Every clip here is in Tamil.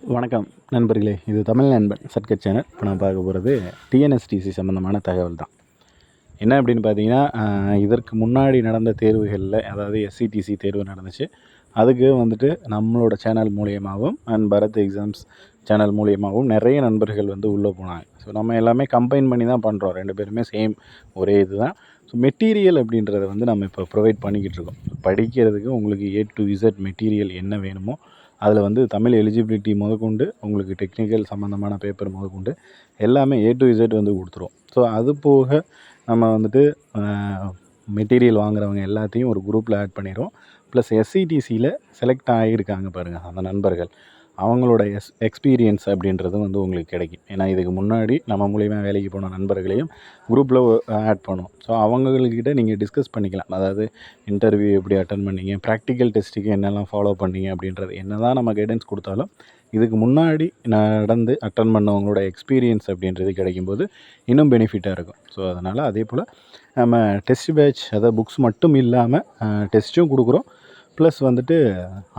வணக்கம் நண்பர்களே, இது தமிழ் நண்பன் சர்க்கட் சேனல். இப்போ நான் பார்க்க போகிறது டிஎன்எஸ்டிசி சம்மந்தமான தகவல் தான். என்ன அப்படின்னு பார்த்தீங்கன்னா, இதற்கு முன்னாடி நடந்த தேர்வுகளில், அதாவது எஸ்சிடிசி தேர்வு நடந்துச்சு. அதுக்கு வந்துட்டு நம்மளோட சேனல் மூலியமாகவும் பரத் எக்ஸாம்ஸ் சேனல் மூலியமாகவும் நிறைய நண்பர்கள் வந்து உள்ளே போனாங்க. ஸோ நம்ம எல்லாமே கம்பைன் பண்ணி தான் பண்ணுறோம். 2 பேருமே சேம் ஒரே இது தான். ஸோ மெட்டீரியல் அப்படின்றத வந்து நம்ம இப்போ ப்ரொவைட் பண்ணிக்கிட்டு இருக்கோம். படிக்கிறதுக்கு உங்களுக்கு A to Z மெட்டீரியல் என்ன வேணுமோ, அதில் வந்து தமிழ் எலிஜிபிலிட்டி முதற்கொண்டு உங்களுக்கு டெக்னிக்கல் சம்மந்தமான பேப்பர் முதற்கொண்டு எல்லாமே A to Z வந்து கொடுத்துருவோம். ஸோ அது போக நம்ம வந்துட்டு மெட்டீரியல் வாங்குறவங்க எல்லாத்தையும் ஒரு குரூப்பில் ஆட் பண்ணிடுவோம். ப்ளஸ் எஸ்சிடிசியில் செலக்ட் ஆகியிருக்காங்க பாருங்கள் அந்த நண்பர்கள், அவங்களோட எக்ஸ்பீரியன்ஸ் அப்படின்றதும் வந்து உங்களுக்கு கிடைக்கும். ஏன்னா இதுக்கு முன்னாடி நம்ம மூலிமா வேலைக்கு போன நண்பர்களையும் குரூப்பில் ஆட் பண்ணுவோம். ஸோ அவங்கக்கிட்ட நீங்கள் டிஸ்கஸ் பண்ணிக்கலாம். அதாவது இன்டர்வியூ எப்படி அட்டன் பண்ணீங்க, ப்ராக்டிக்கல் டெஸ்ட்டுக்கு என்னெல்லாம் ஃபாலோ பண்ணீங்க அப்படின்றது. என்ன தான் நம்ம கைடன்ஸ் கொடுத்தாலும் இதுக்கு முன்னாடி நடந்து அட்டன் பண்ணவங்களோட எக்ஸ்பீரியன்ஸ் அப்படின்றது கிடைக்கும்போது இன்னும் பெனிஃபிட்டாக இருக்கும். ஸோ அதனால் அதே போல் நம்ம டெஸ்ட் பேட்ச், அதாவது புக்ஸ் மட்டும் இல்லாமல் டெஸ்ட்டும் கொடுக்குறோம். ப்ளஸ் வந்துட்டு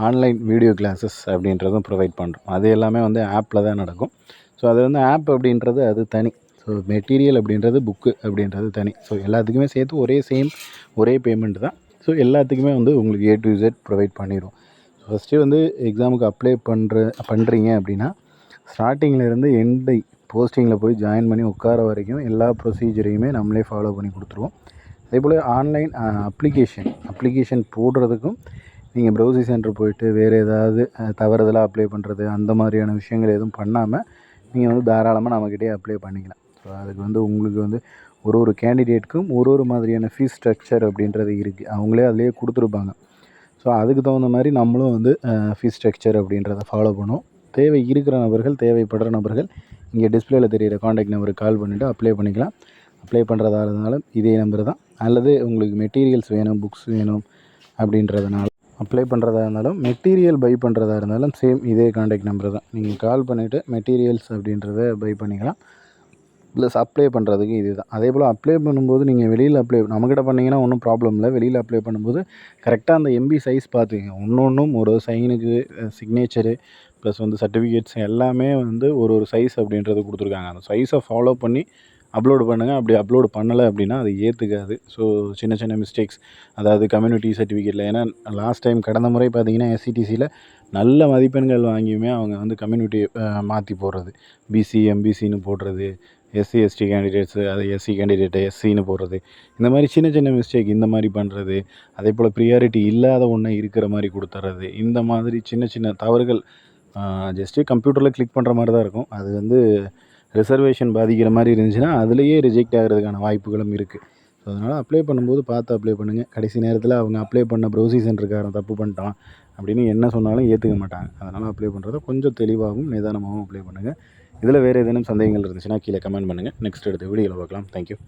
ஆன்லைன் வீடியோ கிளாஸஸ் அப்படின்றதும் ப்ரொவைட் பண்ணுறோம். அது எல்லாமே வந்து ஆப்பில் தான் நடக்கும். ஸோ அது வந்து ஆப் அப்படின்றது அது தனி. ஸோ மெட்டீரியல் அப்படின்றது புக்கு அப்படின்றது தனி. ஸோ எல்லாத்துக்குமே சேர்த்து ஒரே பேமெண்ட் தான். ஸோ எல்லாத்துக்குமே வந்து உங்களுக்கு A to Z ப்ரொவைட் பண்ணிடுவோம். ஃபஸ்ட்டு வந்து எக்ஸாமுக்கு அப்ளை பண்ணுறீங்க அப்படின்னா, ஸ்டார்டிங்லேருந்து எண்டு போஸ்டிங்கில் போய் ஜாயின் பண்ணி உட்கார வரைக்கும் எல்லா ப்ரொசீஜரையுமே நம்மளே ஃபாலோ பண்ணி கொடுத்துருவோம். அதேபோல் ஆன்லைன் அப்ளிகேஷன் போடுறதுக்கும் நீங்கள் ப்ரௌசிங் சென்டர் போயிட்டு வேறு ஏதாவது தவறுதலாக அப்ளை பண்ணுறது அந்த மாதிரியான விஷயங்கள் எதுவும் பண்ணாமல் நீங்கள் வந்து தாராளமாக நம்மக்கிட்டே அப்ளை பண்ணிக்கலாம். ஸோ அதுக்கு வந்து உங்களுக்கு வந்து ஒரு கேண்டிடேட்டுக்கும் ஒரு மாதிரியான ஃபீஸ் ஸ்ட்ரக்சர் அப்படின்றது இருக்குது. அவங்களே அதிலேயே கொடுத்துருப்பாங்க. ஸோ அதுக்கு தகுந்த மாதிரி நம்மளும் வந்து ஃபீஸ் ஸ்ட்ரக்சர் அப்படின்றத ஃபாலோ பண்ணுவோம். தேவை இருக்கிற நபர்கள், தேவைப்படுற நபர்கள் இங்கே டிஸ்பிளேயில் தெரிகிற காண்டாக்ட் நம்பருக்கு கால் பண்ணிவிட்டு அப்ளை பண்ணிக்கலாம். அப்ளை பண்ணுறதா இருந்தாலும் இதே நம்பர் தான். அல்லது உங்களுக்கு மெட்டீரியல்ஸ் வேணும், புக்ஸ் வேணும் அப்படின்றதுனால அப்ளை பண்ணுறதா இருந்தாலும், மெட்டீரியல் பை பண்ணுறதா இருந்தாலும் சேம் இதே காண்டாக்ட் நம்பர் தான். நீங்கள் கால் பண்ணிவிட்டு மெட்டீரியல்ஸ் அப்படின்றத பை பண்ணிக்கலாம். ப்ளஸ் அப்ளை பண்ணுறதுக்கு இது தான். அதே போல் அப்ளை பண்ணும்போது நீங்கள் வெளியில் நம்மக்கிட்ட பண்ணிங்கன்னா ஒன்றும் ப்ராப்ளம் இல்லை. வெளியில் அப்ளை பண்ணும்போது கரெக்டாக அந்த எம்பி சைஸ் பார்த்துக்கங்க. ஒன்றும் ஒரு சைனுக்கு சிக்னேச்சரு ப்ளஸ் வந்து சர்டிஃபிகேட்ஸ் எல்லாமே வந்து ஒரு சைஸ் அப்படின்றது கொடுத்துருக்காங்க. அந்த சைஸை ஃபாலோ பண்ணி அப்லோடு பண்ணுங்கள். அப்படி அப்லோடு பண்ணலை அப்படின்னா அது ஏற்றுக்காது. ஸோ சின்ன மிஸ்டேக்ஸ், அதாவது கம்யூனிட்டி சர்டிஃபிகேட்டில், ஏன்னா லாஸ்ட் டைம் கடந்த முறை பார்த்தீங்கன்னா எஸ்சிடிசியில் நல்ல மதிப்பெண்கள் வாங்கியுமே அவங்க வந்து கம்யூனிட்டி மாற்றி போடுறது, பிசி எம்பிசின்னு போடுறது, எஸ்சி கேண்டிடேட்ஸு அது எஸ்சி கேண்டிடேட்டை எஸ்சின்னு போடுறது, இந்த மாதிரி சின்ன மிஸ்டேக் இந்த மாதிரி பண்ணுறது. அதே போல் ப்ரியாரிட்டி இல்லாத ஒன்றை இருக்கிற மாதிரி கொடுத்துட்றது. இந்த மாதிரி சின்ன தவறுகள் ஜஸ்ட்டு கம்ப்யூட்டரில் கிளிக் பண்ணுற மாதிரி தான் இருக்கும். அது வந்து ரிசர்வேஷன் பாதிக்கிற மாதிரி இருந்துச்சுன்னா அதுலேயே ரிஜெக்ட் ஆகிறதுக்கான வாய்ப்புகளும் இருக்குது. ஸோ அதனால் அப்ளை பண்ணும்போது பார்த்து அப்ளை பண்ணுங்கள். கடைசி நேரத்தில் அவங்க அப்ளை பண்ண ப்ரௌசிங் சென்டருக்காரன் தப்பு பண்ணிட்டான் அப்படின்னு என்ன சொன்னாலும் ஏற்றுக்க மாட்டாங்க. அதனால் அப்ளை பண்ணுறத கொஞ்சம் தெளிவாகவும் நிதானமாகவும் அப்ளை பண்ணுங்கள். இதில் வேறு ஏதேனும் சந்தேகங்கள் இருந்துச்சுன்னா கீழே கமெண்ட் பண்ணுங்கள். நெக்ஸ்ட் அடுத்த வீடியோவில் பார்க்கலாம். தேங்க்யூ.